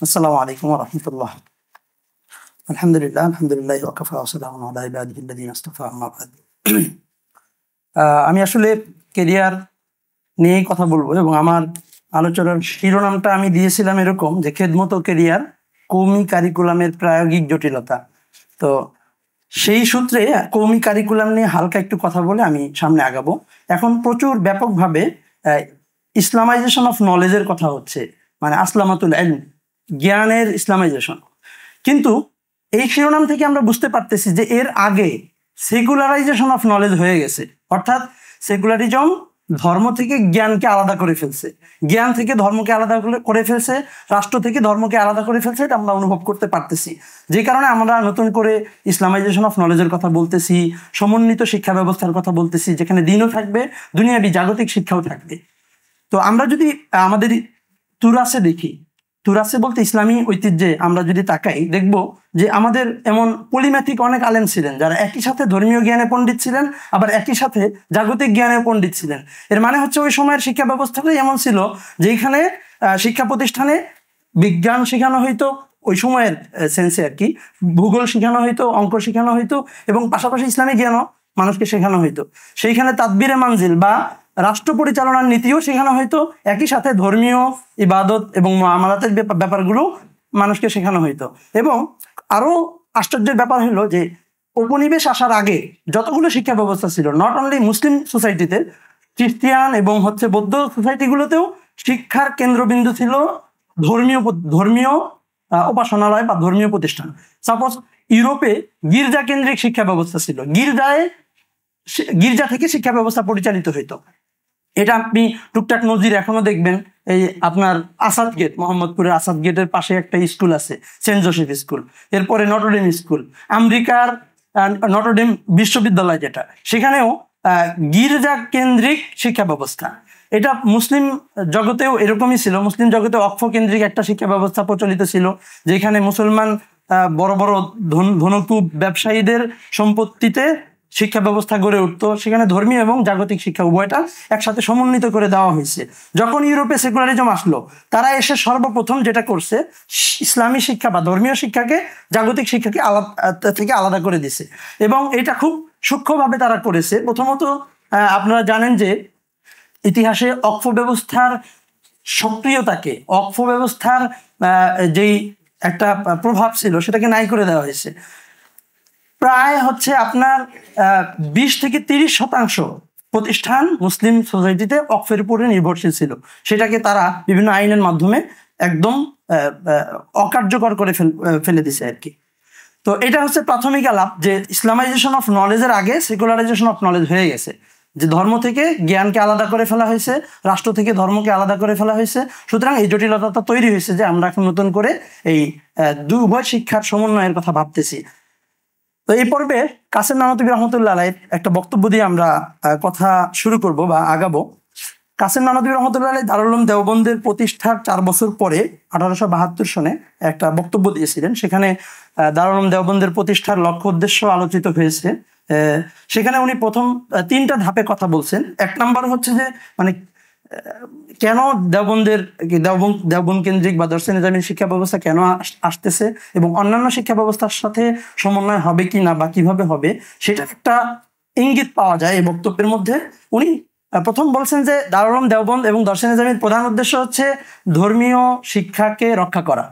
আসসালামু আলাইকুম ওয়া রাহমাতুল্লাহ। আলহামদুলিল্লাহ ওয়া কাফা ওয়া সালামুন আলা ইবাদিহিল্লাযিনা ইসতাফা, আম্মা বা'দ। আমি আসলে কেরিয়ার নিয়েই কথা বলবো এবং আমার আলোচনার শিরোনামটা আমি দিয়েছিলাম এরকম যে খেদমত ও কেরিয়ার, কওমি কারিকুলামের প্রায়োগিক জটিলতা। তো সেই সূত্রে কওমি কারিকুলাম নিয়ে হালকা একটু কথা বলে আমি সামনে আগাবো। এখন প্রচুর ব্যাপকভাবে ইসলামাইজেশন অফ নলেজের কথা হচ্ছে, মানে আসলামাতুল ইলম, জ্ঞানের ইসলামাইজেশন। কিন্তু এই শিরোনাম থেকে আমরা বুঝতে পারতেছি যে এর আগে সেকুলারাইজেশন অফ নলেজ হয়ে গেছে, অর্থাৎ সেকুলারিজম ধর্ম থেকে জ্ঞানকে আলাদা করে ফেলছে, জ্ঞান থেকে ধর্মকে আলাদা করে ফেলছে, রাষ্ট্র থেকে ধর্মকে আলাদা করে ফেলছে। এটা আমরা অনুভব করতে পারতেছি, যে কারণে আমরা নতুন করে ইসলামাইজেশন অফ নলেজের কথা বলতেছি, সমন্বিত শিক্ষা ব্যবস্থার কথা বলতেছি, যেখানে দিনও থাকবে, দুনিয়াবি জাগতিক শিক্ষাও থাকবে। তো আমরা যদি আমাদের তুরাসে দেখি, তুরাসে বলতে ইসলামী ঐতিহ্যে আমরা যদি তাকাই, দেখব যে আমাদের এমন পলিম্যাথিক অনেক আলেম ছিলেন যারা একই সাথে ধর্মীয় জ্ঞানে পণ্ডিত ছিলেন, আবার একই সাথে জাগতিক জ্ঞানে পণ্ডিত ছিলেন। এর মানে হচ্ছে ওই সময়ের শিক্ষা ব্যবস্থাটাই এমন ছিল যেখানে শিক্ষা প্রতিষ্ঠানে বিজ্ঞান শেখানো হইতো, ওই সময়ের সেন্সে আর কি, ভূগোল শেখানো হইতো, অঙ্ক শেখানো হইতো, এবং পাশাপাশি ইসলামী জ্ঞানও মানুষকে শেখানো হইতো। সেইখানে তাদবিরে মানজিল বা রাষ্ট্র পরিচালনার নীতিও শেখানো হইতো, একই সাথে ধর্মীয় ইবাদত এবং মুআমালাতের ব্যাপারগুলো মানুষকে শেখানো হইতো। এবং আরো আশ্চর্যের ব্যাপার হলো যে উপনিবেশ আসার আগে যতগুলো শিক্ষা ব্যবস্থা ছিল, নট অনলি মুসলিম সোসাইটিতে, খ্রিস্টিয়ান এবং বৌদ্ধ সোসাইটিগুলোতেও শিক্ষার কেন্দ্রবিন্দু ছিল ধর্মীয় উপাসনালয় বা ধর্মীয় প্রতিষ্ঠান। সাপোজ ইউরোপে গির্জা কেন্দ্রিক শিক্ষা ব্যবস্থা ছিল, গির্জা থেকে শিক্ষা ব্যবস্থা পরিচালিত হইতো। এটা আপনি টুকটাক নজির এখনো দেখবেন। এই আপনার আসাদ গেট, মোহাম্মদপুরের আসাদ গেটের পাশে একটা স্কুল আছে, সেন্ট জোসেফ স্কুল। এরপরে নটরডেম স্কুল, আমেরিকার নটরডেম বিশ্ববিদ্যালয় যেটা, সেখানেও গির্জা কেন্দ্রিক শিক্ষা ব্যবস্থা। এটা মুসলিম জগতেও এরকমই ছিল। মুসলিম জগতে অক্ষ কেন্দ্রিক একটা শিক্ষা ব্যবস্থা প্রচলিত ছিল, যেখানে মুসলমান বড় বড় ধনকুব ব্যবসায়ীদের সম্পত্তিতে শিক্ষা ব্যবস্থা গড়ে উঠতো। সেখানে ধর্মীয় এবং জাগতিক শিক্ষা উভয়টা একসাথে সমন্বিত করে দেওয়া হয়েছে। যখন ইউরোপে সেকুলারিজম আসলো, তারা এসে সর্বপ্রথম যেটা করছে, ইসলামী শিক্ষা বা ধর্মীয় শিক্ষাকে জাগতিক শিক্ষাকে থেকে আলাদা করে দিছে। এবং এটা খুব সূক্ষ্মভাবে তারা করেছে। প্রথমত আপনারা জানেন যে ইতিহাসে অক্ষ ব্যবস্থার সক্রিয়তাকে, অক্ষ ব্যবস্থার যেই একটা প্রভাব ছিল, সেটাকে নাই করে দেওয়া হয়েছে। প্রায় আপনার 20-30% প্রতিষ্ঠান মুসলিম সোসাইটিতে অক্ফের উপরে নির্ভরশীল ছিল। সেটাকে তারা বিভিন্ন আইনের মাধ্যমে একদম অকার্যকর করে ফেলে দিছে আর কি। তো এটা হচ্ছে প্রাথমিক আলাপ যে ইসলামাইজেশন অফ নলেজের আগে সেকুলারাইজেশন অফ নলেজ হয়ে গেছে, যে ধর্ম থেকে জ্ঞানকে আলাদা করে ফেলা হয়েছে, রাষ্ট্র থেকে ধর্মকে আলাদা করে ফেলা হয়েছে। সুতরাং এই জটিলতা তৈরি হয়েছে যে আমরা এখন নতুন করে এই উভয় শিক্ষার সমন্বয়ের কথা ভাবতেছি। তো এই পর্বে কাসেম নানতুবি রহমতুল্লাহ আলাইহির একটা বক্তব্য দিয়ে আমরা কথা শুরু করব বা আগাবো। কাসেম নানতুবি রহমতুল্লাহ আলাইহি দারুল উলুম দেওবন্দের প্রতিষ্ঠার 4 বছর পরে 1872 সনে একটা বক্তব্য দিয়েছিলেন। সেখানে দারুল উলুম দেওবন্দের প্রতিষ্ঠার লক্ষ্য উদ্দেশ্য আলোচিত হয়েছে। সেখানে উনি প্রথম 3টা ধাপে কথা বলছেন। 1 নাম্বার হচ্ছে যে মানে কেন দেওবন্দ কেন্দ্রিক বা দর্শে নিজামী শিক্ষা ব্যবস্থা কেন আসতেছে এবং অন্যান্য শিক্ষা ব্যবস্থার সাথে সমন্বয় হবে কি না বা কিভাবে হবে, সেটা একটা ইঙ্গিত পাওয়া যায় এই বক্তব্যের মধ্যে। উনি প্রথম বলছেন যে দারুল উলুম দেওবন্দ এবং দর্শে নিজামীর প্রধান উদ্দেশ্য হচ্ছে ধর্মীয় শিক্ষাকে রক্ষা করা।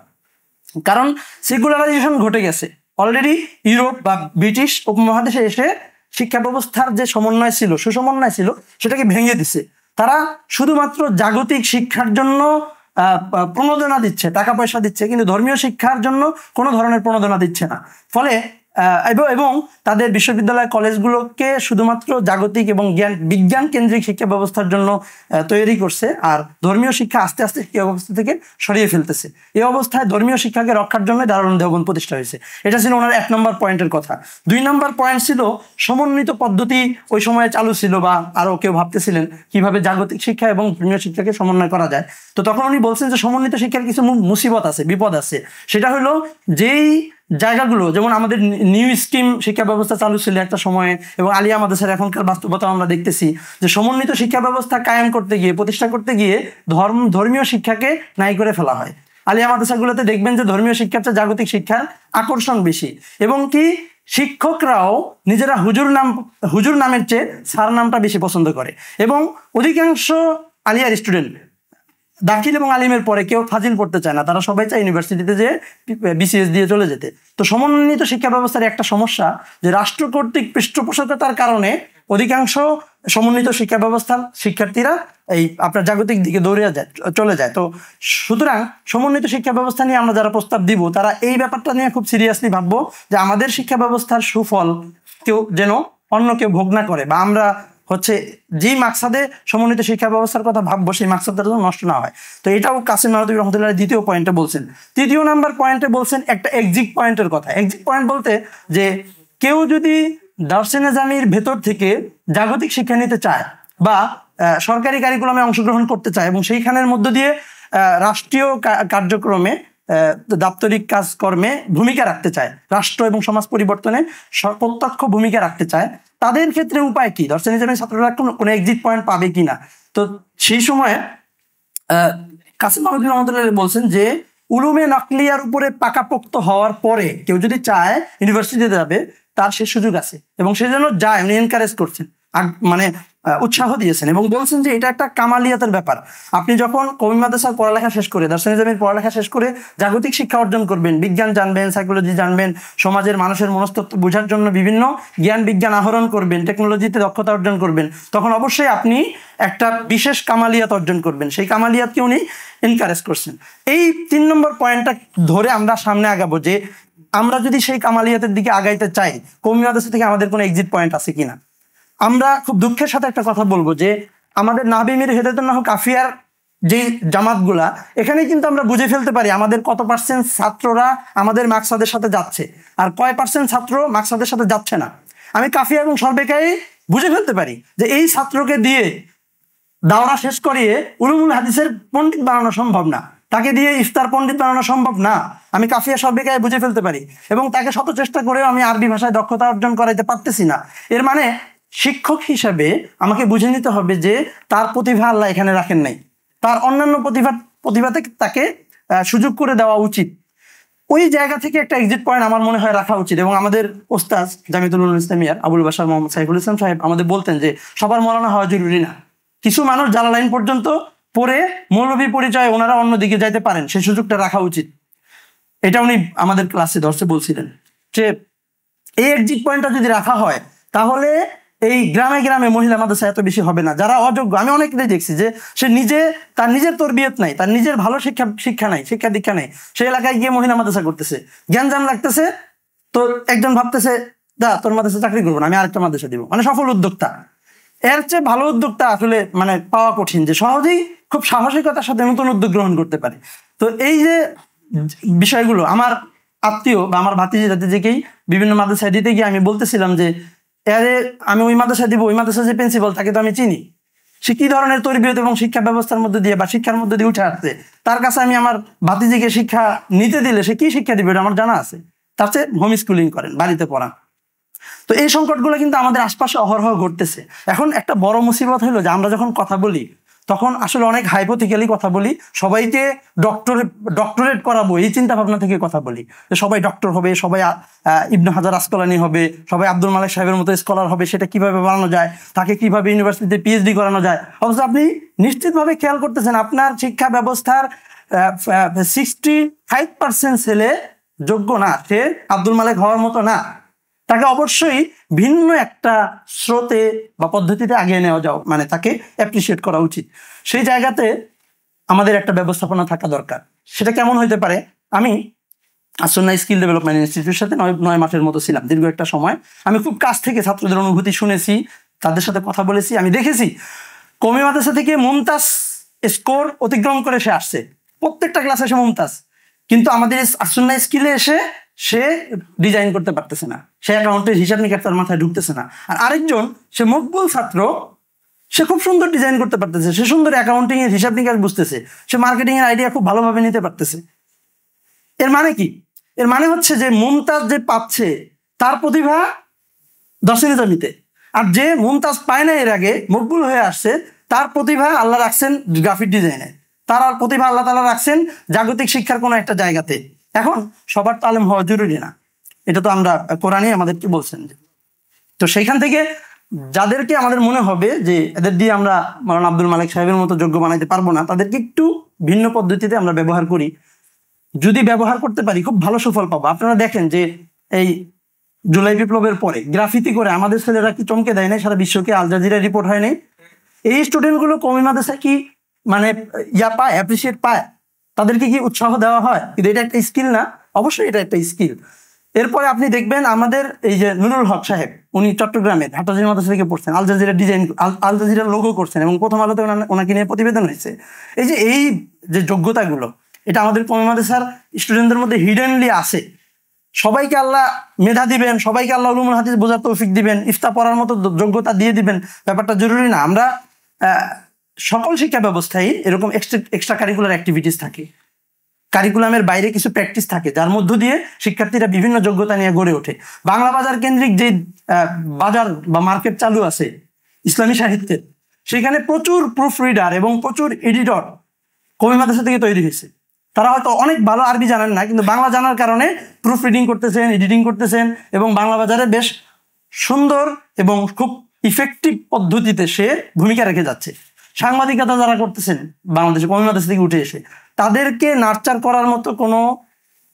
কারণ সেকুলারাইজেশন ঘটে গেছে অলরেডি। ইউরোপ বা ব্রিটিশ উপমহাদেশে এসে শিক্ষা ব্যবস্থার যে সমন্বয় ছিল, সুসমন্বয় ছিল, সেটাকে ভেঙে দিছে। তারা শুধুমাত্র জাগতিক শিক্ষার জন্য প্রণোদনা দিচ্ছে, টাকা পয়সা দিচ্ছে, কিন্তু ধর্মীয় শিক্ষার জন্য কোনো ধরনের প্রণোদনা দিচ্ছে না। ফলে এবং তাদের বিশ্ববিদ্যালয় কলেজগুলোকে শুধুমাত্র জাগতিক এবং বিজ্ঞান কেন্দ্রিক শিক্ষা ব্যবস্থার জন্য তৈরি করছে, আর ধর্মীয় শিক্ষা আস্তে আস্তে শিক্ষা ব্যবস্থা থেকে সরিয়ে ফেলতেছে। এই অবস্থায় ধর্মীয় শিক্ষাকে রক্ষার জন্য দারুল উলুম দেওবন্দ প্রতিষ্ঠা হয়েছে। এটা ছিল ওনার 1 নম্বর পয়েন্টের কথা। 2 নম্বর পয়েন্ট ছিল সমন্বিত পদ্ধতি ওই সময়ে চালু ছিল, বা আরো কেউ ভাবতেছিলেন কিভাবে জাগতিক শিক্ষা এবং ধর্মীয় শিক্ষাকে সমন্বয় করা যায়। তো তখন উনি বলছেন যে সমন্বিত শিক্ষার কিছু মুসিবত আছে, বিপদ আছে। সেটা হলো যেই জায়গাগুলো, যেমন আমাদের নিউ স্ট্রিম শিক্ষা ব্যবস্থা চালু ছিল একটা সময়ে, এবং আলিয়া মাদ্রাসার এখনকার বাস্তবতা আমরা দেখতেছি যে সমন্বিত শিক্ষা ব্যবস্থা কায়েম করতে গিয়ে, প্রতিষ্ঠা করতে গিয়ে ধর্মীয় শিক্ষাকে নাই করে ফেলা হয়। আলিয়া মাদ্রাসাগুলোতে দেখবেন যে ধর্মীয় শিক্ষার চেয়ে জাগতিক শিক্ষার আকর্ষণ বেশি, এবং কি শিক্ষকরাও নিজেরা হুজুর নামের চেয়ে স্যার নামটা বেশি পছন্দ করে। এবং অধিকাংশ আলিয়ার স্টুডেন্ট দাখিল এবং আলিমের পরে কেউ ফাজিল পড়তে চায় না, তারা সবাই চায় ইউনিভার্সিটিতে যে বিসিএস দিয়ে চলে যেতে। তো সমন্বিত শিক্ষা ব্যবস্থার একটা সমস্যা যে রাষ্ট্র কর্তৃক পৃষ্ঠপোষকতার কারণে অধিকাংশ সমন্বিত শিক্ষা ব্যবস্থার শিক্ষার্থীরা এই আপনার জাগতিক দিকে চলে যায়। তো সুতরাং সমন্বিত শিক্ষা ব্যবস্থা নিয়ে আমরা যারা প্রস্তাব দিব তারা এই ব্যাপারটা নিয়ে খুব সিরিয়াসলি ভাববো যে আমাদের শিক্ষা ব্যবস্থার সুফল কেউ যেন অন্য কেউ ভোগ না করে, বা আমরা হচ্ছে যেই মাকসাদে সমন্বিত শিক্ষা ব্যবস্থার কথা ভাববো সেই মাকসাদটা যেন নষ্ট না হয়। তো এটাও কাসিম নানুতুবি রহমতুল্লাহ দ্বিতীয় পয়েন্টে বলছেন। তৃতীয় নাম্বার পয়েন্টে বলছেন একটা এক্সিট পয়েন্টের কথা। এক্সিট পয়েন্ট বলতে যে কেউ যদি দার্সে নিজামীর ভেতর থেকে জাগতিক শিক্ষা নিতে চায় বা সরকারি কারিকুলামে অংশগ্রহণ করতে চায় এবং সেইখানের মধ্য দিয়ে রাষ্ট্রীয় কার্যক্রমে দাপ্তরিক কাজকর্মে ভূমিকা রাখতে চায়, রাষ্ট্র এবং সমাজ পরিবর্তনে প্রত্যক্ষ ভূমিকা রাখতে চায়, তাদের ক্ষেত্রে উপায় কি? দার্সে নিজামীর ছাত্ররা কোনো এক্সিট পয়েন্ট পাবে কিনা? তো সেই সময় কাসিম নানুতুবি রহমতুল্লাহ বলছেন যে উলুমে নাকলিয়ার উপরে পাকাপোক্ত হওয়ার পরে কেউ যদি চায় ইউনিভার্সিটিতে যাবে তার সে সুযোগ আছে, এবং সে যেন যায় উনি এনকারেজ করছেন, মানে উৎসাহ দিয়েছেন এবং বলছেন যে এটা একটা কামালিয়াতের ব্যাপার। আপনি যখন কওমি মাদ্রাসার পড়ালেখা শেষ করে দার্সে নিজামীর পড়ালেখা শেষ করে জাগতিক শিক্ষা অর্জন করবেন, বিজ্ঞান জানবেন, সাইকোলজি জানবেন, সমাজের মানুষের মনস্তত্ত্ব বোঝার জন্য বিভিন্ন জ্ঞান বিজ্ঞান আহরণ করবেন, টেকনোলজিতে দক্ষতা অর্জন করবেন, তখন অবশ্যই আপনি একটা বিশেষ কামালিয়াত অর্জন করবেন। সেই কামালিয়াতকে উনি এনকারেজ করছেন। এই 3 নম্বর পয়েন্টটা ধরে আমরা সামনে আগাবো যে আমরা যদি সেই কামালিয়াতের দিকে আগাইতে চাই কওমি মাদ্রাসা থেকে আমাদের কোনো এক্সিট পয়েন্ট আছে কিনা। আমরা খুব দুঃখের সাথে একটা কথা বলবো যে আমাদের নাহবি মির হেদায়েতুন কাফিয়ার যে জামাতগুলা, এখানে কিন্তু আমরা বুঝে ফেলতে পারি আমাদের কত পার্সেন্ট ছাত্ররা আমাদের মাকসাদের সাথে যাচ্ছে আর কয় পার্সেন্ট ছাত্র মাকসাদের সাথে যাচ্ছে না। আমি কাফিয়া এবং সরবেকাই বুঝে ফেলতে পারি যে এই ছাত্রকে দিয়ে দাওরা শেষ করিয়ে উলুমুল হাদিসের পণ্ডিত বানানো সম্ভব না, তাকে দিয়ে ইফতার পণ্ডিত বানানো সম্ভব না। আমি কাফিয়া সরবেকায় বুঝে ফেলতে পারি এবং তাকে শত চেষ্টা করেও আমি আরবি ভাষায় দক্ষতা অর্জন করাইতে পারতেছি না। এর মানে শিক্ষক হিসাবে আমাকে বুঝে নিতে হবে যে তার প্রতিভা আল্লাহ এখানে রাখেন নাই, তার অন্যান্য প্রতিভাতে তাকে সুযোগ করে দেওয়া উচিত। ওই জায়গা থেকে একটা এক্সিট পয়েন্ট আমার মনে হয় রাখা উচিত। এবং আমাদের ওস্তাদ জামিয়াতুল উলুম ইসলামিয়ার আবুল বাশার মোহাম্মদ সাইফুল ইসলাম সাহেব আমাদের বলতেন যে সবার মৌলানা হওয়া জরুরি না, কিছু মানুষ জালালাইন পর্যন্ত পড়ে মৌলভী পরিচয় ওনারা অন্যদিকে যাইতে পারেন, সেই সুযোগটা রাখা উচিত। এটা উনি আমাদের ক্লাসে ধরতে বলছিলেন যে এই এক্সিট পয়েন্টটা যদি রাখা হয় তাহলে এই গ্রামে গ্রামে মহিলা মাদ্রাসা এত বেশি হবে না। যারা অযোগ্য, আমি অনেকটাই দেখছি যে সে তার নিজের তরবিয়ত নাই, তার নিজের ভালো শিক্ষা নাই, শিক্ষা দীক্ষা নাই, সেই এলাকায় গিয়ে মহিলা মাদ্রাসা করতেছে, জ্ঞানজাম লাগতেছে। তো একজন ভাবতেছে দা তোর মাদ্রাসা চাকরি করবো না, আমি আরেকটা মাদ্রাসা দিব, মানে সফল উদ্যোক্তা। এর চেয়ে ভালো উদ্যোক্তা আসলে মানে পাওয়া কঠিন, যে সহজেই খুব সাহসিকতার সাথে নতুন উদ্যোগ গ্রহণ করতে পারে। তো এই যে বিষয়গুলো আমার আত্মীয় বা আমার ভাতিজিকেই বিভিন্ন মাদ্রাসায় দিতে গিয়ে আমি বলতেছিলাম যে আরে আমি ওই মাদ্রাসা দিব, ওই মাদ্রাসা যে প্রিন্সিপাল তাকে তো আমি চিনি, সে কি ধরনের তরবিয়ত এবং শিক্ষা ব্যবস্থার মধ্যে দিয়ে বা শিক্ষার মধ্যে দিয়ে উঠে আসছে, তার কাছে আমি আমার ভাতিজিকে শিক্ষা নিতে দিলে সে কি শিক্ষা দিবে এটা আমার জানা আছে, তার চেয়ে হোম স্কুলিং করেন, বাড়িতে পড়ান। তো এই সংকটগুলো কিন্তু আমাদের আশপাশে অহরহ ঘটতেছে। এখন একটা বড় মুসিবত হলো যে আমরা যখন কথা বলি তখন আসলে অনেক হাইপোথিক্যালি কথা বলি, সবাইকে ডক্টরেট করাবো এই চিন্তা ভাবনা থেকে কথা বলি যে সবাই ডক্টর হবে, সবাই ইবনে হাজার আসকালানি হবে, সবাই আব্দুল মালিক সাহেবের মতো স্কলার হবে, সেটা কিভাবে বানানো যায়, তাকে কিভাবে ইউনিভার্সিটিতে পিএইচডি করানো যায়। অবশ্য আপনি নিশ্চিতভাবে খেয়াল করতেছেন আপনার শিক্ষা ব্যবস্থার 65% ছেলে যোগ্য না, সে আব্দুল মালিক হওয়ার মতো না, তাকে অবশ্যই ভিন্ন একটা স্রোতে বা পদ্ধতিতে আগিয়ে নেওয়া যাও, মানে তাকে অ্যাপ্রিসিয়েট করা উচিত। সেই জায়গাতে আমাদের একটা ব্যবস্থাপনা থাকা দরকার। সেটা কেমন হইতে পারে? আমি আসন্না স্কিল ডেভেলপমেন্ট ইনস্টিটিউটের সাথে 9 মাসের মতো ছিলাম, দীর্ঘ একটা সময়। আমি খুব কাছ থেকে ছাত্রদের অনুভূতি শুনেছি, তাদের সাথে কথা বলেছি, আমি দেখেছি কওমি মাদ্রাসা থেকে মুমতাজ স্কোর অতিক্রম করে সে আসছে, প্রত্যেকটা ক্লাসে সে মুমতাজ, কিন্তু আমাদের আসন্না স্কিলে এসে সে ডিজাইন করতে পারতেছে না, সে অ্যাকাউন্টের হিসাব নিকাশ তার মাথায় ঢুকতেছে না। আর আরেকজন সে মকবুল ছাত্র, সে খুব সুন্দর ডিজাইন করতে পারতেছে, সে সুন্দর অ্যাকাউন্টিং এর হিসাব নিকাশ বুঝতেছে, সে মার্কেটিং এর আইডিয়া খুব ভালোভাবে নিতে পারতেছে। এর মানে কি? এর মানে হচ্ছে যে মুমতাজ যে পাচ্ছে তার প্রতিভা দার্সে নিজামীতে, আর যে মুমতাজ পায় না এর আগে মকবুল হয়ে আসছে তার প্রতিভা আল্লাহ রাখছেন গ্রাফিক ডিজাইনে। তারা প্রতিভা আল্লাহ তাআলা রাখছেন জাগতিক শিক্ষার কোনো একটা জায়গাতে। এখন সবার তো আলেম হওয়া জরুরি না, এটা তো আমরা কোরআনে আমাদেরকে বলছেন। তো সেইখান থেকে যাদেরকে আমাদের মনে হবে যে এদের দিয়ে আমরা মাওলানা আব্দুল মালিক সাহেবের মতো যোগ্য বানাইতে পারবো না, তাদেরকে একটু ভিন্ন পদ্ধতিতে আমরা ব্যবহার করি। যদি ব্যবহার করতে পারি খুব ভালো সুফল পাবো। আপনারা দেখেন যে এই জুলাই বিপ্লবের পরে গ্রাফিতি করে আমাদের ছেলেরা কি চমকে দেয় নাই, সারা বিশ্বকে আল জাজিরা রিপোর্ট হয় নাই। এই স্টুডেন্টগুলো কওমি মাদ্রাসায় কি মানে পায়, অ্যাপ্রিসিয়েট পায়, তাদেরকে কি উৎসাহ দেওয়া হয়? কিন্তু এটা একটা স্কিল না? অবশ্যই এটা একটা স্কিল। এরপরে আপনি দেখবেন আমাদের এই যে নুরুল হক সাহেব, উনি চট্টগ্রামের হাটহাজারী মাদ্রাসা থেকে পড়ছেন, আল জাজিরা ডিজাইন, আল জাজিরার লোগো করছেন এবং প্রথম আলোতে ওনাকে নিয়ে প্রতিবেদন হয়েছে। এই যে যোগ্যতাগুলো, এটা আমাদের কওমি মাদ্রাসার স্টুডেন্টদের মধ্যে হিডেনলি আছে। সবাইকে আল্লাহ মেধা দিবেন, সবাইকে আল্লাহ উলুমুল হাদিস বোঝার তৌফিক দিবেন, ইফতা পড়ার মতো যোগ্যতা দিয়ে দিবেন, ব্যাপারটা জরুরি না। আমরা সকল শিক্ষা ব্যবস্থায় এরকম এক্সট্রা কারিকুলার অ্যাক্টিভিটিস থাকে, কারিকুলামের বাইরে কিছু প্র্যাকটিস থাকে, যার মধ্য দিয়ে শিক্ষার্থীরা বিভিন্ন যোগ্যতা নিয়ে গড়ে ওঠে। বাংলা বাজার কেন্দ্রিক যে বাজার বা মার্কেট চালু আছে ইসলামী সাহিত্যের, সেখানে প্রচুর প্রুফ রিডার এবং প্রচুর এডিটর কওমি মাদ্রাসা থেকে তৈরি হয়েছে। তারা হয়তো অনেক ভালো আরবি জানেন না, কিন্তু বাংলা জানার কারণে প্রুফ রিডিং করতেছেন, এডিটিং করতেছেন এবং বাংলা বাজারে বেশ সুন্দর এবং খুব ইফেক্টিভ পদ্ধতিতে সে ভূমিকা রেখে যাচ্ছে। সাংবাদিকতা যারা করতেছেন বাংলাদেশে কওমি মাদ্রাসা থেকে উঠে এসে, তাদেরকে নার্চার করার মতো কোনো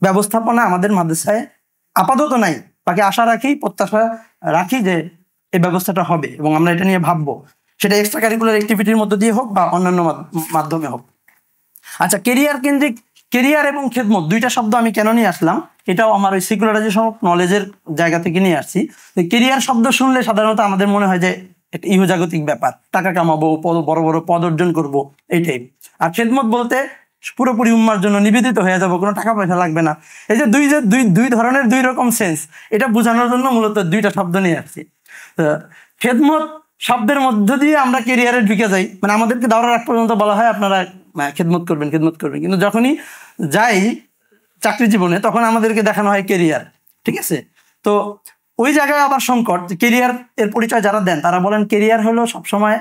ব্যবস্থাপনা আমাদের মাদ্রাসায় আপাতত নাই। তাকে আশা রাখি, প্রত্যাশা রাখি যে এই ব্যবস্থাটা হবে এবং আমরা এটা নিয়ে ভাববো, সেটা এক্সট্রা কারিকুলার অ্যাক্টিভিটির মধ্য দিয়ে হোক বা অন্যান্য মাধ্যমে হোক। আচ্ছা, কেরিয়ার কেন্দ্রিক, কেরিয়ার এবং খেদমত দুইটা শব্দ আমি কেন নিয়ে আসলাম, এটাও আমার ওই সেকুলারাইজেশন অফ নলেজের জায়গা থেকে নিয়ে আসছি। কেরিয়ার শব্দ শুনলে সাধারণত আমাদের মনে হয় যে একটা ইহজাগতিক ব্যাপার, টাকা কামাবো, বড় বড় পদ অর্জন করবো, এইটাই। আর খেদমত বলতে পুরোপুরি উম্মার জন্য নিবেদিত হয়ে যাবো, কোনো টাকা পয়সা লাগবে না। এই যে দুই ধরনের দুই রকম সেন্স, এটা বোঝানোর জন্য মূলত দুইটা শব্দ নিয়ে আসছি। তো খেদমত শব্দের মধ্য দিয়ে আমরা কেরিয়ারে ঢুকে যাই, মানে আমাদেরকে দাওরার আগ পর্যন্ত বলা হয় আপনারা খেদমত করবেন, কিন্তু যখনই যাই চাকরি জীবনে তখন আমাদেরকে দেখানো হয় কেরিয়ার। ঠিক আছে, তো ওই জায়গায় আবার সংকট। কেরিয়ার এর পরিচয় যারা দেন তারা বলেন কেরিয়ার হলো সবসময়,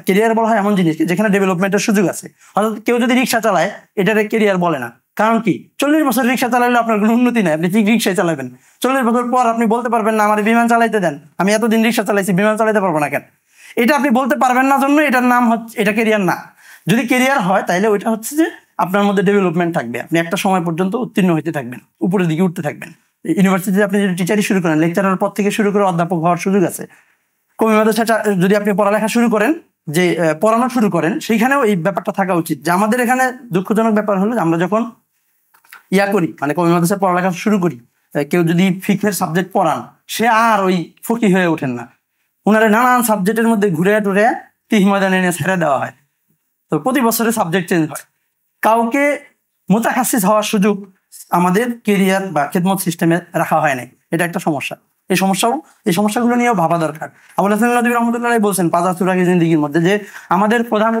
কেরিয়ার বলা হয় এমন জিনিস যেখানে ডেভেলপমেন্টের সুযোগ আছে। অর্থাৎ কেউ যদি রিক্সা চালায় এটারে কেরিয়ার বলে না। কারণ কি, 40 বছর রিক্সা চালাইলে আপনার কোনো উন্নতি নাই, আপনি ঠিক রিক্সায় চালাবেন। 40 বছর পর আপনি বলতে পারবেন না আমার বিমান চালাইতে দেন, আমি এতদিন রিক্সা চালাইছি, বিমান চালাইতে পারবো না কেন? এটা আপনি বলতে পারবেন না, জন্য এটার নাম হচ্ছে, এটা কেরিয়ার না। যদি কেরিয়ার হয় তাহলে ওইটা হচ্ছে যে আপনার মধ্যে ডেভেলপমেন্ট থাকবে, আপনি একটা সময় পর্যন্ত উত্তীর্ণ হইতে থাকবেন, উপরের দিকে উঠতে থাকবেন। ইউনিভার্সিটিতে আপনি যদি টিচারই শুরু করেন, লেকচারার পর থেকে শুরু করে অধ্যাপক হওয়ার সুযোগ আছে। কওমি মাদ্রাসা যদি আপনি পড়ালেখা শুরু করেন, যে পড়ানো শুরু করেন, সেইখানেও এই ব্যাপারটা থাকা উচিত। যে আমাদের এখানে দুঃখজনক ব্যাপার হলো আমরা যখন করি, মানে কওমি মাদ্রাসায় পড়ালেখা শুরু করি, কেউ যদি ফিকহের সাবজেক্ট পড়ান, সে আর ওই ফকি হয়ে ওঠেন না। ওনারে নানান সাবজেক্টের মধ্যে ঘুরে টুরে তিহ ময়দানে এনে ছেড়ে দেওয়া হয়। তো প্রতি বছরে সাবজেক্ট চেঞ্জ হয়। কাউকে মুতাখাসিস হওয়ার সুযোগ আমাদের কেরিয়ার বা খেদমত সিস্টেমে রাখা হয় নাই। এটা একটা সমস্যা। এই সমস্যাগুলো নিয়েও ভাবা দরকার। আবুল হাসান নদভী রহমতুল্লাহ বলছেন পাঁচ সুরাগী জিন্দেগির মধ্যে যে আমাদের প্রধান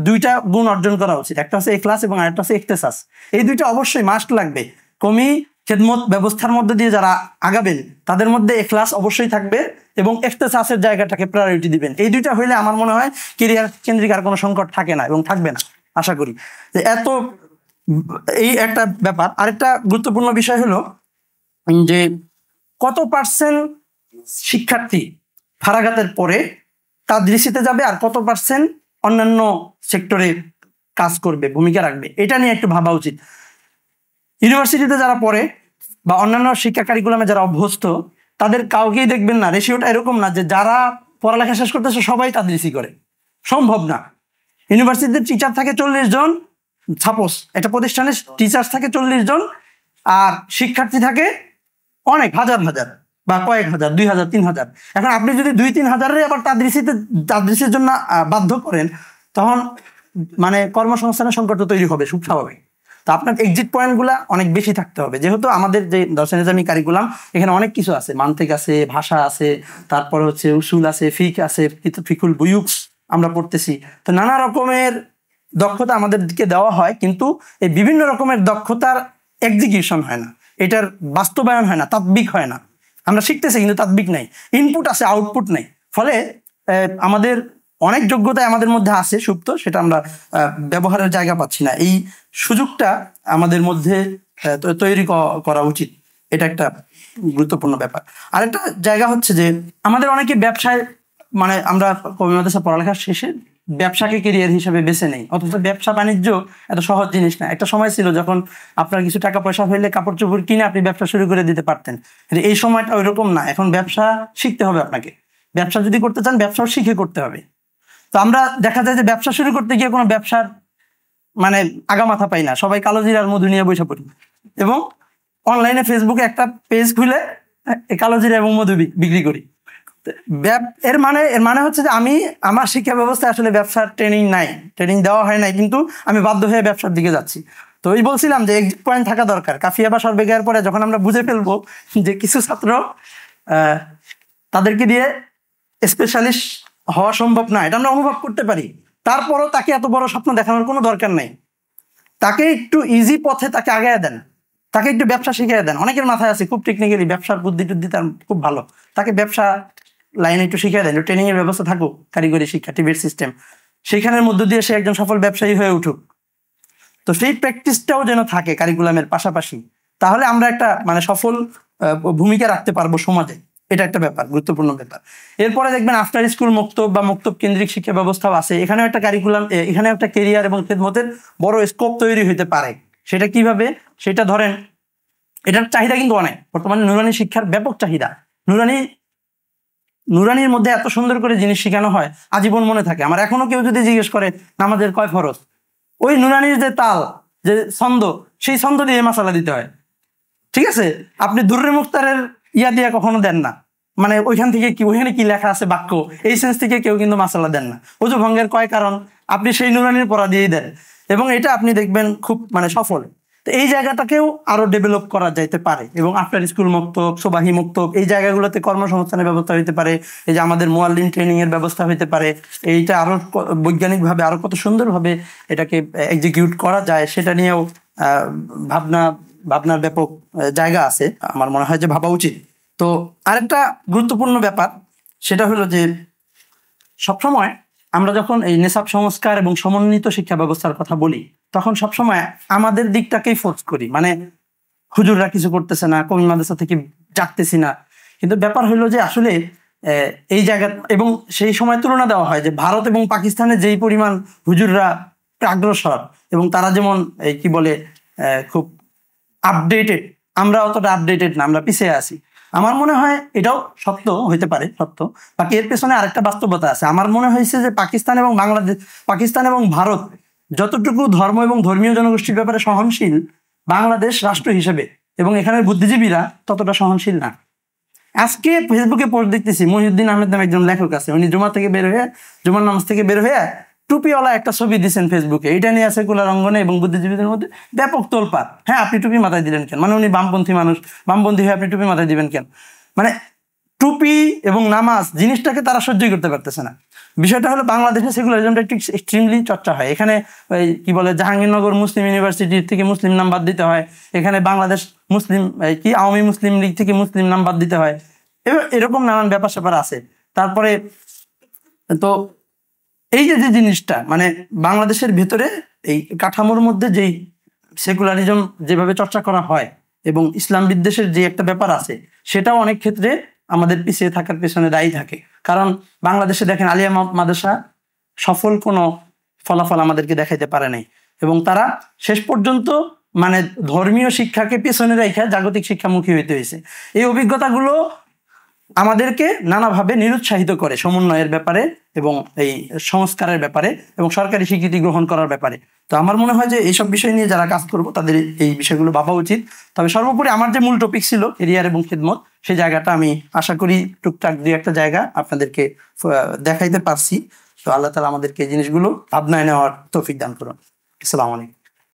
দুইটা গুণ অর্জন করা উচিত, একটা হচ্ছে ইখলাস এবং আরেকটা হচ্ছে ইখতিসাস। এই দুইটা অবশ্যই মাস্ট লাগবে। কওমি খেদমত ব্যবস্থার মধ্যে দিয়ে যারা আগাবেন তাদের মধ্যে ইখলাস অবশ্যই থাকবে এবং ইখতিসাসের জায়গাটাকে প্রায়োরিটি দিবেন। এই দুইটা হইলে আমার মনে হয় কেরিয়ার কেন্দ্রিক আর কোনো সংকট থাকে না এবং থাকবে না, আশা করি। এই একটা ব্যাপার। আরেকটা গুরুত্বপূর্ণ বিষয় হলো যে কত পার্সেন্ট শিক্ষার্থী ফারাগাতের পরে তাদরিসিতে যাবে আর কত পার্সেন্ট অন্যান্য সেক্টরে কাজ করবে, ভূমিকা রাখবে, এটা নিয়ে একটু ভাবা উচিত। ইউনিভার্সিটিতে যারা পড়ে বা অন্যান্য শিক্ষা কারিকুলামে যারা অভ্যস্ত, তাদের কাউকেই দেখবেন না, রেশিওটা এরকম না যে যারা পড়ালেখা শেষ করতেছে সবাই তাদরিসি করে, সম্ভব না। ইউনিভার্সিটিতে টিচার থাকে 40 জন, সাপোজ একটা প্রতিষ্ঠানে টিচার থাকে 40 জন, আর শিক্ষার্থী থাকে অনেক হাজার বা কয়েক হাজার, 2000 3000। এখন আপনি যদি 2-3 হাজারের আবার তাদরিসের জন্য বাধ্য করেন, তখন মানে কর্মসংস্থানের সংকট তৈরি হবে, খুব স্বাভাবিক। তো আপনার এক্সিট পয়েন্টগুলো অনেক বেশি থাকতে হবে। যেহেতু আমাদের যে দর্শন নিজামী কারিকুলাম, এখানে অনেক কিছু আছে, মান্তিক আছে, ভাষা আছে, তারপর হচ্ছে উসুল আছে, ফিক আছে, ফিকুল বুয়ুক আমরা পড়তেছি। তো নানা রকমের দক্ষতা আমাদেরকে দেওয়া হয়, কিন্তু এই বিভিন্ন রকমের দক্ষতার এক্সিকিউশন হয় না, এটার বাস্তবায়ন হয় না, তাৎবিক হয় না। আমরা শিখতেছি কিন্তু তাৎবিক নাই, ইনপুট আছে আউটপুট নাই। ফলে আমাদের অনেক যোগ্যতা আমাদের মধ্যে আছে সুপ্ত, সেটা আমরা ব্যবহারের জায়গা পাচ্ছি না। এই সুযোগটা আমাদের মধ্যে তৈরি করা উচিত, এটা একটা গুরুত্বপূর্ণ ব্যাপার। আরেকটা জায়গা হচ্ছে যে আমাদের অনেকে ব্যবসায়, মানে আমরা কওমি মাদ্রাসা পড়ালেখার শেষে ব্যবসাকে কেরিয়ার হিসেবে বেছে নেই, অথচ ব্যবসা বাণিজ্য এত সহজ জিনিস না। একটা সময় ছিল যখন আপনার কিছু টাকা পয়সা হইলে কাপড় চোপড় কিনে আপনি ব্যবসা শুরু করে দিতে পারতেন, কিন্তু এই সময়টা ওইরকম না। এখন ব্যবসা শিখতে হবে আপনাকে, ব্যবসা যদি করতে চান ব্যবসাও শিখে করতে হবে। তো আমরা দেখা যায় যে ব্যবসা শুরু করতে গিয়ে কোনো ব্যবসার মানে আগা মাথা পাই না, সবাই কালো জিরার মধু নিয়ে বসে পড়ি এবং অনলাইনে ফেসবুকে একটা পেজ খুলে কালো জিরা এবং মধু বিক্রি করি। এর মানে হচ্ছে যে আমি আমার শিক্ষা ব্যবস্থায় আসলে ব্যবসার ট্রেনিং নাই, ট্রেনিং দেওয়া হয় নাই, কিন্তু আমি বাধ্য হয়ে ব্যবসার দিকে যাচ্ছি। তো ওই বলছিলাম যে এক্সিট পয়েন্ট থাকা দরকার। কাফিয়া বা সর্বেগার পরে যখন আমরা বুঝে ফেলবো যে কিছু ছাত্র তাদেরকে দিয়ে স্পেশালিস্ট হওয়া সম্ভব না, এটা আমরা অনুভব করতে পারি, তারপরও তাকে এত বড় স্বপ্ন দেখানোর কোনো দরকার নেই। তাকে একটু ইজি পথে তাকে আগায় দেন, তাকে একটু ব্যবসা শিখিয়ে দেন। অনেকের মাথায় আছে খুব টেকনিক্যালি ব্যবসার বুদ্ধি টুদ্ধি তার খুব ভালো, তাকে ব্যবসা লাইনে একটু শিখিয়ে দেন, ট্রেনিং এর ব্যবস্থা থাকুক, কারিগরি শিক্ষা, টিবেট সিস্টেম, সেইখানের মধ্য দিয়ে সে একজন সফল ব্যবসায়ী হয়ে উঠুক। তো সেই প্র্যাকটিসটাও যেন থাকে কারিকুলামের পাশাপাশি, তাহলে আমরা একটা মানে সফল ভূমিকা রাখতে পারবো সমাজে। এটা একটা ব্যাপার, গুরুত্বপূর্ণ ব্যাপার। এরপরে দেখবেন আফটার স্কুল মক্তব বা মক্তব কেন্দ্রিক শিক্ষা ব্যবস্থাও আছে। এখানেও একটা কারিকুলাম, এখানে একটা কেরিয়ার এবং খেদমতের বড় স্কোপ তৈরি হতে পারে। সেটা কিভাবে? সেটা ধরেন, এটার চাহিদা কিন্তু অনেক বর্তমানে, নুরানি শিক্ষার ব্যাপক চাহিদা। নুরানির মধ্যে এত সুন্দর করে জিনিস শেখানো হয়, আজীবন মনে থাকে। আমার এখনো কেউ যদি জিজ্ঞেস করে নামাজের কয় ফরজ, ওই নুরানির যে তাল, যে ছন্দ, সেই ছন্দ দিয়ে মাসালা দিতে হয়। ঠিক আছে, আপনি দুর্রে মুখতারের ইয়া দিয়ে কখনো দেন না, মানে ওইখান থেকে কি, ওইখানে কি লেখা আছে বাক্য, এই সেন্স থেকে কেউ কিন্তু মাসালা দেন না। অজু ভঙ্গের কয় কারণ আপনি সেই নুরানির পড়া দিয়েই দেন, এবং এটা আপনি দেখবেন খুব মানে সফল। তো এই জায়গাটাকেও আরো ডেভেলপ করা যাইতে পারে, এবং আফটার স্কুল মক্তব, সোবাহি মক্তব, এই জায়গাগুলোতে কর্মসংস্থানের ব্যবস্থা হইতে পারে। এই যে আমাদের মুয়াল্লিম ট্রেনিং এর ব্যবস্থা হইতে পারে। এইটা আরো বৈজ্ঞানিকভাবে আরো কত সুন্দরভাবে এটাকে এক্সিকিউট করা যায়, সেটা নিয়েও ভাবনার ব্যাপক জায়গা আছে, আমার মনে হয় যে ভাবা উচিত। তো আরেকটা গুরুত্বপূর্ণ ব্যাপার সেটা হলো যে সবসময় আমরা যখন এই নেশাব সংস্কার এবং সমন্বিত শিক্ষা ব্যবস্থার কথা বলি, তখন সবসময় আমাদের দিকটাকেই ফোর্স করি, মানে হুজুররা কিছু করতেছে না, কওমি মাদ্রাসা থেকে জাগতেছি না। কিন্তু ব্যাপার হলো যে আসলে এই জায়গা, এবং সেই সময় তুলনা দেওয়া হয় যে ভারত এবং পাকিস্তানে যেই পরিমাণ হুজুররা অগ্রসর এবং তারা যেমন এই কি বলে খুব আপডেটেড, আমরা অতটা আপডেটেড না, আমরা পিছিয়ে আছি। আমার মনে হয় এটাও সত্য হইতে পারে, সত্য। বাকি এর পেছনে আরেকটা বাস্তবতা আছে। আমার মনে হয়েছে যে পাকিস্তান এবং বাংলাদেশ, পাকিস্তান এবং ভারত যতটুকু ধর্ম এবং ধর্মীয় জনগোষ্ঠীর ব্যাপারে সহনশীল, বাংলাদেশ রাষ্ট্র হিসেবে এবং এখানের বুদ্ধিজীবীরা ততটা সহনশীল না। আজকে ফেসবুকে পোস্ট দেখতেছি, মহিউদ্দিন আহমেদ নামে একজন লেখক আছে, উনি জুমার নামাজ থেকে বের হয়ে টুপিওয়ালা একটা ছবি দিচ্ছেন ফেসবুকে। এটা নিয়ে সেকুলার অঙ্গনে এবং বুদ্ধিজীবীদের মধ্যে ব্যাপক তোলপাড়। হ্যাঁ, আপনি টুপি মাথায় দিলেন কেন? মানে উনি বামপন্থী মানুষ, বামপন্থী হয়ে আপনি টুপি মাথায় দিবেন কেন? মানে টুপি এবং নামাজ জিনিসটাকে তারা সহ্যই করতে পারতেছে না। বিষয়টা হলো বাংলাদেশে সেকুলারিজমটা একটু এক্সট্রিমলি চর্চা হয়। এখানে ওই কি বলে জাহাঙ্গীরনগর মুসলিম ইউনিভার্সিটি থেকে মুসলিম নাম বাদ দিতে হয়, এখানে বাংলাদেশ মুসলিম কি আওয়ামী মুসলিম লীগ থেকে মুসলিম নাম বাদ দিতে হয়, এরকম নানান ব্যাপার স্যাপার আছে। তারপরে তো এই যে জিনিসটা, মানে বাংলাদেশের ভেতরে এই কাঠামোর মধ্যে যেই সেকুলারিজম যেভাবে চর্চা করা হয় এবং ইসলাম বিদ্বেষের যে একটা ব্যাপার আছে, সেটাও অনেক ক্ষেত্রে আমাদের পিছিয়ে থাকার পেছনে দায়ী থাকে। কারণ বাংলাদেশে দেখেন আলিয়া মাদ্রাসা সফল কোনো ফলাফল আমাদেরকে দেখাইতে পারে নাই, এবং তারা শেষ পর্যন্ত মানে ধর্মীয় শিক্ষাকে পেছনে রেখে জাগতিক শিক্ষামুখী হইতে হয়েছে। এই অভিজ্ঞতাগুলো আমাদেরকে নানাভাবে নিরুৎসাহিত করে সমন্বয়ের ব্যাপারে এবং এই সংস্কারের ব্যাপারে এবং সরকারি স্বীকৃতি গ্রহণ করার ব্যাপারে। তো আমার মনে হয় যে এইসব বিষয় নিয়ে যারা কাজ করবো তাদের এই বিষয়গুলো ভাবা উচিত। তবে সর্বোপরি আমার যে মূল টপিক ছিল এরিয়ার এবং খেদমত, সেই জায়গাটা আমি আশা করি টুকটাক দুই একটা জায়গা আপনাদেরকে দেখাইতে পারছি। তো আল্লাহ তাআলা আমাদেরকে এই জিনিসগুলো ভাবনায় নেওয়ার তৌফিক দান করুন। আসসালামু আলাইকুম।